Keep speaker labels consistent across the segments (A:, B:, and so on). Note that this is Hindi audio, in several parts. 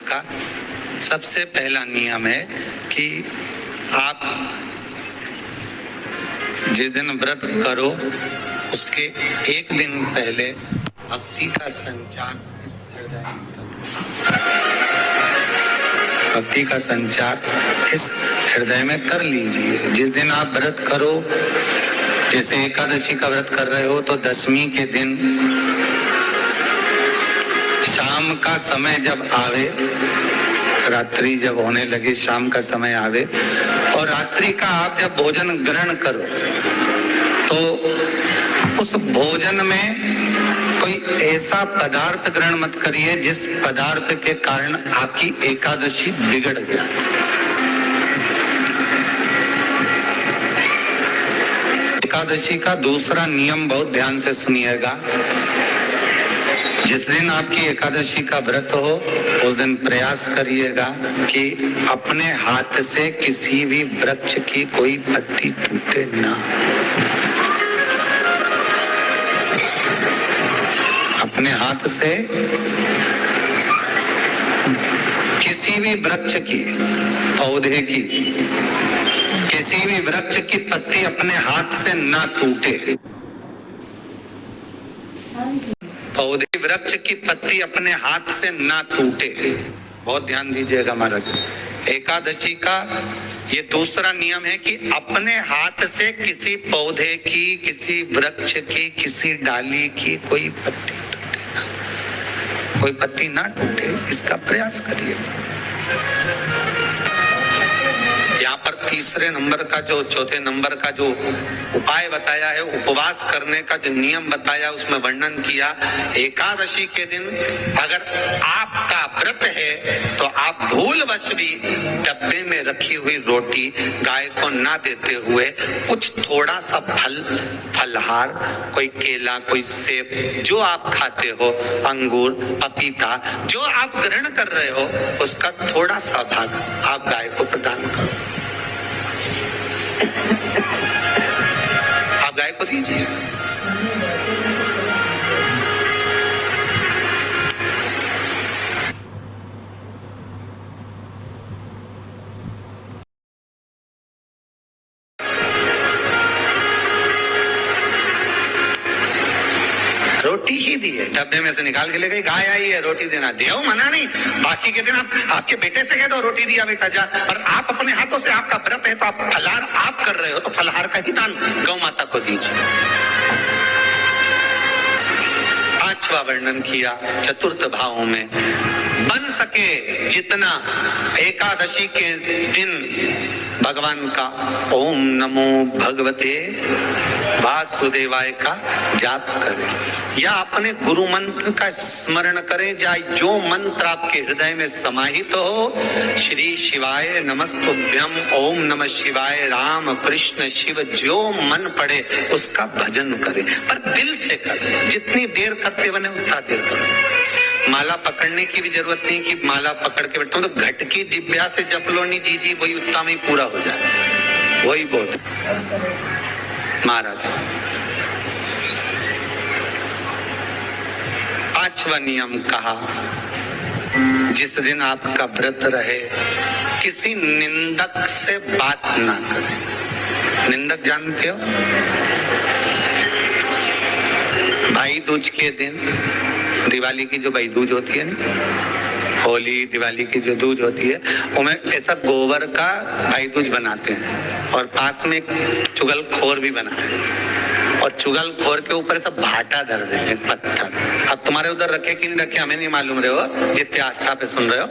A: का सबसे पहला नियम है कि आप जिस दिन व्रत करो उसके एक दिन पहले भक्ति का संचार इस हृदय में भक्ति का संचार इस हृदय में कर लीजिए। जिस दिन आप व्रत करो, जैसे एकादशी का व्रत कर रहे हो तो दशमी के दिन शाम का समय जब आवे, रात्रि जब होने लगे, शाम का समय आवे और रात्रि का आप जब भोजन ग्रहण करो तो उस भोजन में कोई ऐसा पदार्थ ग्रहण मत करिए जिस पदार्थ के कारण आपकी एकादशी बिगड़ जाए। एकादशी का दूसरा नियम बहुत ध्यान से सुनिएगा। जिस दिन आपकी एकादशी का व्रत हो उस दिन प्रयास करिएगा कि अपने हाथ से किसी भी वृक्ष की कोई पत्ती टूटे ना। अपने हाथ से किसी भी वृक्ष की, पौधे की, किसी भी वृक्ष की पत्ती अपने हाथ से ना टूटे। पौधे वृक्ष की पत्ती अपने हाथ से ना टूटे। बहुत ध्यान दीजिएगा महाराज। एकादशी का ये दूसरा नियम है कि अपने हाथ से किसी पौधे की, किसी वृक्ष की, किसी डाली की कोई पत्ती टूटे ना, कोई पत्ती ना टूटे, इसका प्रयास करिए। यहाँ पर तीसरे नंबर का जो, चौथे नंबर का जो उपाय बताया है, उपवास करने का जो नियम बताया, उसमें वर्णन किया। एकादशी के दिन अगर आपका व्रत है तो आप भूलवश भी डब्बे में रखी हुई रोटी गाय को ना देते हुए कुछ थोड़ा सा फलहार, कोई केला, कोई सेब, जो आप खाते हो, अंगूर, पपीता, जो आप ग्रहण कर रहे हो उसका थोड़ा सा भाग आप गाय को प्रदान करो। आप गाय को दीजिए। रोटी ही दी है, डब्बे में से निकाल के ले गई, गाय आई है, रोटी देना, देव मना नहीं। बाकी के दिन आप आपके बेटे से कह दो रोटी दिया बेटा जा, पर आप अपने हाथों से, आपका व्रत है तो आप फलहार आप कर रहे हो तो फलहार का ही दान गौ माता को दीजिए। पांचवा वर्णन किया चतुर्थ भावों में, बन सके जितना एकादशी के दिन भगवान का ओम नमो भगवते वासुदेवाय का जाप करें या अपने गुरु मंत्र का स्मरण करें, चाहे जो मंत्र आपके हृदय में समाहित हो। श्री शिवाय नमस्तुभ्यम, ओम नमः शिवाय, राम कृष्ण शिव, जो मन पड़े उसका भजन करें, पर दिल से करें। जितनी देर करते बने उतना देर करें। माला पकड़ने की भी जरूरत नहीं कि माला पकड़ के बैठता हूं तो घट की जिब्या से जप लो नहीं जी, वही उतना में पूरा हो जाए, वही बहुत। महाराज पांचवा नियम कहा, जिस दिन आपका व्रत रहे किसी निंदक से बात ना करें। निंदक जानते हो? भाई दूज के दिन, दिवाली की जो भाई दूज होती है ना, होली दिवाली की जो दूज होती है, उनमें ऐसा गोबर का भाई दूज बनाते हैं और पास में एक चुगलखोर भी बना है और चुगलखोर के ऊपर सब भाटा धर देंगे, पत्थर। अब तुम्हारे उधर रखे कि नहीं रखे हमें नहीं मालूम रहे हो, जितने आस्था पे सुन रहे हो,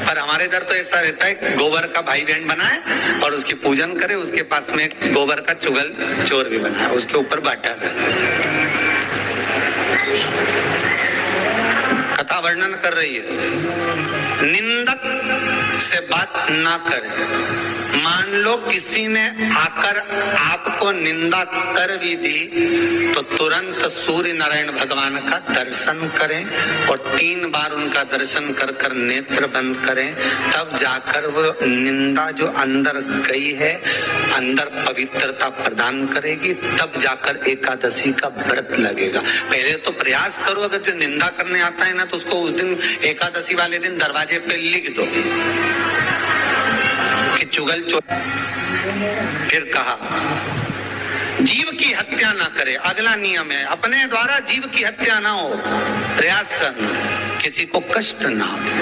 A: पर हमारे इधर तो ऐसा रहता है गोबर का भाई बहन बनाए और उसकी पूजन करे, उसके पास में गोबर का चुगल चोर भी बना है, उसके ऊपर भाटा धर। कथा वर्णन कर रही है, निंदक से बात ना करें। मान लो किसी ने आकर आपको निंदा कर भी दी तो तुरंत सूर्य नारायण भगवान का दर्शन करें और 3 बार उनका दर्शन कर कर नेत्र बंद करें, तब जाकर वो निंदा जो अंदर गई है अंदर पवित्रता प्रदान करेगी, तब जाकर एकादशी का व्रत लगेगा। पहले तो प्रयास करो, अगर जो निंदा करने आता है ना तो उसको उस दिन एकादशी वाले दिन दरवाजे पे लिख दो कि चुगल चोर। फिर कहा जीव की हत्या ना करे, अगला नियम है अपने द्वारा जीव की हत्या ना हो, प्रयास करना, किसी को कष्ट ना दे।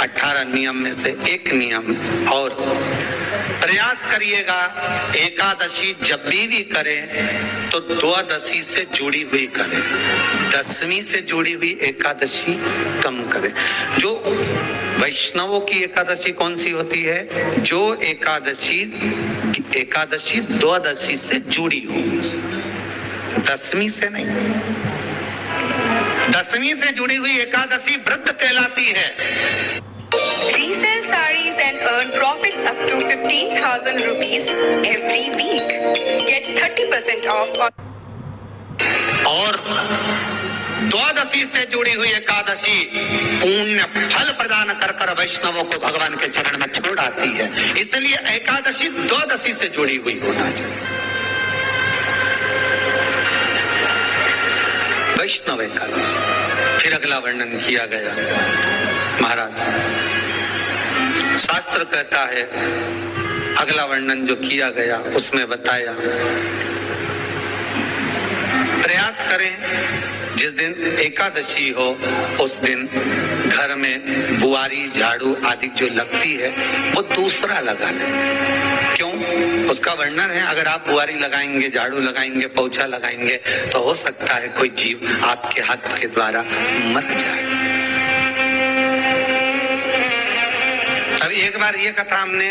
A: 18 नियम में से एक नियम और प्रयास करिएगा एकादशी जब भी करें तो द्वादशी से जुड़ी हुई करें, दशमी से जुड़ी हुई एकादशी कम करें। जो वैष्णवों की एकादशी कौन सी होती है? जो एकादशी द्वादशी से जुड़ी हो, दशमी से नहीं। दशमी से जुड़ी हुई एकादशी व्रत कहलाती है।
B: Resell sarees and earn profits up to 15,000 rupees every week. Get 30% off on
A: और द्वादशी से जुड़ी हुई एकादशी पुण्य फल प्रदान कर कर वैष्णवों को भगवान के चरण में छोड़ आती है, इसलिए एकादशी द्वादशी से जुड़ी हुई होना चाहिए। वैष्णव एकादशी। फिर अगला वर्णन किया गया महाराज, शास्त्र कहता है, अगला वर्णन जो किया गया उसमें बताया, प्रयास करें जिस दिन एकादशी हो उस दिन घर में बुआरी झाड़ू आदि जो लगती है वो दूसरा लगा लें। क्यों? उसका वर्णन है, अगर आप बुआरी लगाएंगे, झाड़ू लगाएंगे, पोछा लगाएंगे तो हो सकता है कोई जीव आपके हाथ के द्वारा मर जाए। अभी एक बार ये कथा हमने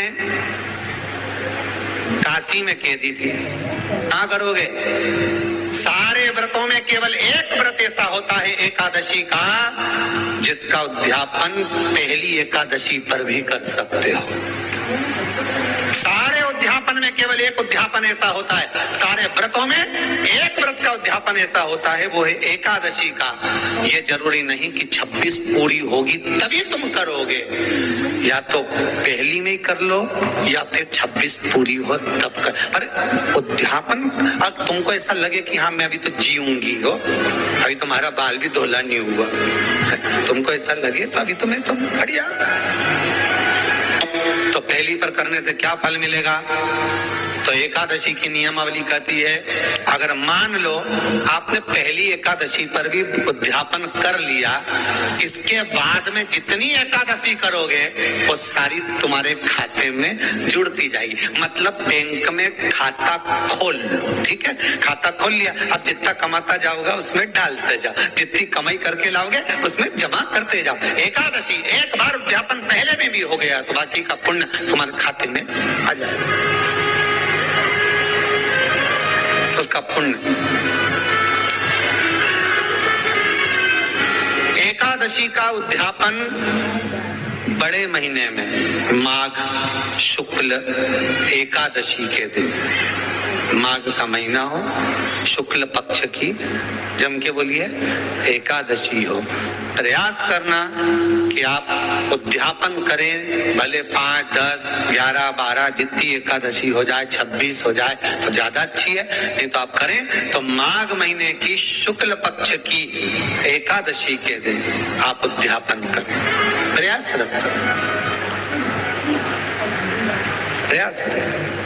A: काशी में कह दी थी। क्या करोगे? सारे व्रतों में केवल एक व्रत ऐसा होता है एकादशी का जिसका उद्यापन पहली एकादशी पर भी कर सकते हो। सारे उद्यापन में केवल एक उद्यापन ऐसा होता है, सारे व्रतों में एक व्रत का उद्यापन ऐसा होता है, वो है एकादशी का। ये जरूरी नहीं कि 26 पूरी होगी तभी तुम करोगे, या तो पहली में ही कर लो या फिर 26 पूरी हो तब कर। पर उद्यापन, अब तुमको ऐसा लगे कि हाँ मैं अभी तो जीऊंगी हो, अभी तुम्हारा बाल भी धोला नहीं हुआ, तुमको ऐसा लगे तो अभी तुम्हें तो बढ़िया। तो पहली पर करने से क्या फल मिलेगा? तो एकादशी की नियमावली कहती है, अगर मान लो आपने पहली एकादशी पर भी उद्यापन कर लिया, इसके बाद में जितनी एकादशी करोगे वो सारी तुम्हारे खाते में जुड़ती जाएगी। मतलब बैंक में खाता खोल लो, ठीक है? खाता खोल लिया, अब जितना कमाता जाओगा उसमें डालते जाओ, जितनी कमाई करके लाओगे उसमें जमा करते जाओ। एकादशी एक बार उद्यापन पहले में भी हो गया तो बाकी का पुण्य तुम्हारे खाते में आ जाएगा, उसका पुण्य। एकादशी का उद्यापन बड़े महीने में माघ शुक्ल एकादशी के दिन, माघ का महीना हो, शुक्ल पक्ष की जम के बोलिए एकादशी हो, प्रयास करना कि आप उद्यापन करें, भले 5, 10, 11, 12 जितनी एकादशी हो जाए, 26 हो जाए तो ज्यादा अच्छी है, नहीं तो आप करें तो माघ महीने की शुक्ल पक्ष की एकादशी के दिन आप उद्यापन करें। प्रयास रखें, प्रयास करें।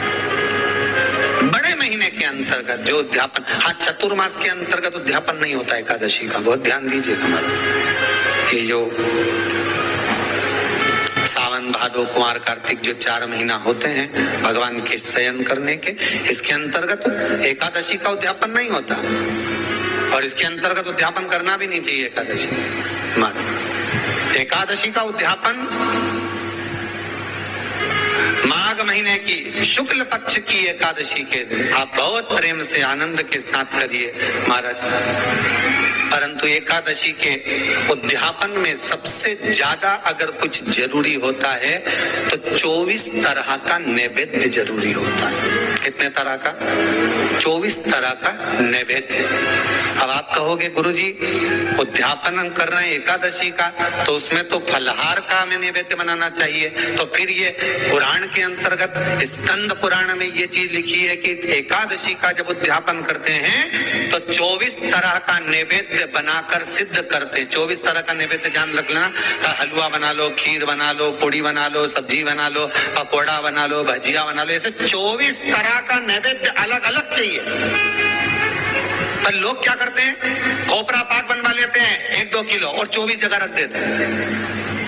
A: बड़े महीने के अंतर्गत जो उद्यापन, हाँ चतुर्मास के अंतर्गत उद्यापन नहीं होता एकादशी का, बहुत ध्यान दीजिए। हमारा ये जो सावन भादो कुमार कार्तिक जो 4 महीना होते हैं भगवान के शयन करने के, इसके अंतर्गत एकादशी का उद्यापन नहीं होता, और इसके अंतर्गत उद्यापन करना भी नहीं चाहिए एकादशी। एकादशी का उद्यापन माघ महीने की शुक्ल पक्ष की एकादशी के दिन आप बहुत प्रेम से आनंद के साथ करिए महाराज। परंतु एकादशी के उद्यापन में सबसे ज्यादा अगर कुछ जरूरी होता है तो 24 तरह का नैवेद्य जरूरी होता है। कितने तरह का? 24 तरह का नैवेद्य। अब आप कहोगे गुरुजी उद्यापन हम कर रहे हैं एकादशी का, तो उसमें तो फलहार का हमें नैवेद्य बनाना चाहिए। तो फिर ये पुराण के अंतर्गत स्कंद पुराण में ये चीज लिखी है कि एकादशी का जब उद्यापन करते हैं तो 24 तरह का नैवेद्य बनाकर सिद्ध करते हैं। 24 तरह का नैवेद्य जान रख लेना, हलवा बना लो, खीर बना लो, पूड़ी बना लो, सब्जी बना लो, पकौड़ा बना लो, भजिया बना लो, ऐसे 24 तरह का नैवेद्य अलग अलग चाहिए। पर लोग क्या करते हैं, खोपरा पाक बनवा लेते हैं 1-2 किलो और 24 जगह रख देते हैं।